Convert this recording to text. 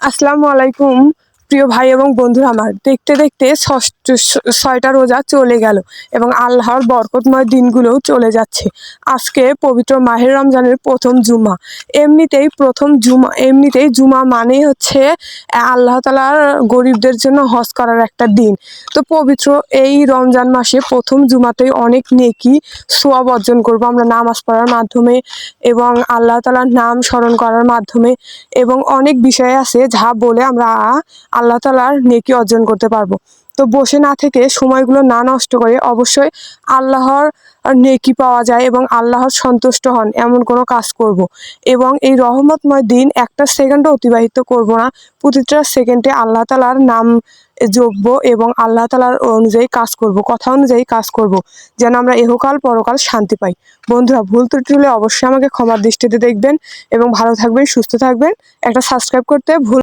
আসসালামু আলাইকুম প্রিয় ভাই এবং বন্ধুরা আমার। দেখতে দেখতে ছয়টা রোজা চলে গেল এবং আল্লাহর বরকতময় দিনগুলোও চলে যাচ্ছে। আজকে পবিত্র মাহে রমজানের প্রথম জুমা। এমনিতেই জুমা মানেই হচ্ছে আল্লাহ তাআলার গরিবদের জন্য হজ করার একটা দিন। তো পবিত্র এই রমজান মাসে প্রথম জুমাতেই অনেক নেকি সওয়াব অর্জন করবো আমরা নামাজ পড়ার মাধ্যমে এবং আল্লাহ তাআলার নাম স্মরণ করার মাধ্যমে, এবং অনেক বিষয় আছে যা বলে আমরা আল্লাহ তাআলার নেকি অর্জন করতে পারবো। তো বসে না থেকে সময়গুলো না নষ্ট করে অবশ্যই আল্লাহর নেকি পাওয়া যায় এবং আল্লাহর সন্তুষ্ট হন এমন কোনো কাজ করব। এবং এই রহমতময় দিন একটা সেকেন্ডও অতিবাহিত করব না। প্রতিটা সেকেন্ডে আল্লাহ তাআলার নাম জপবো এবং আল্লাহ তাআলার অনুযায়ী কাজ করব, কথা অনুযায়ী কাজ করব, যেন আমরা ইহকাল পরকাল শান্তি পাই। বন্ধুরা, ভুল ত্রুটি হলে অবশ্যই আমাকে ক্ষমার দৃষ্টিতে দেখবেন এবং ভালো থাকবেন, সুস্থ থাকবেন। একটা সাবস্ক্রাইব করতে ভুল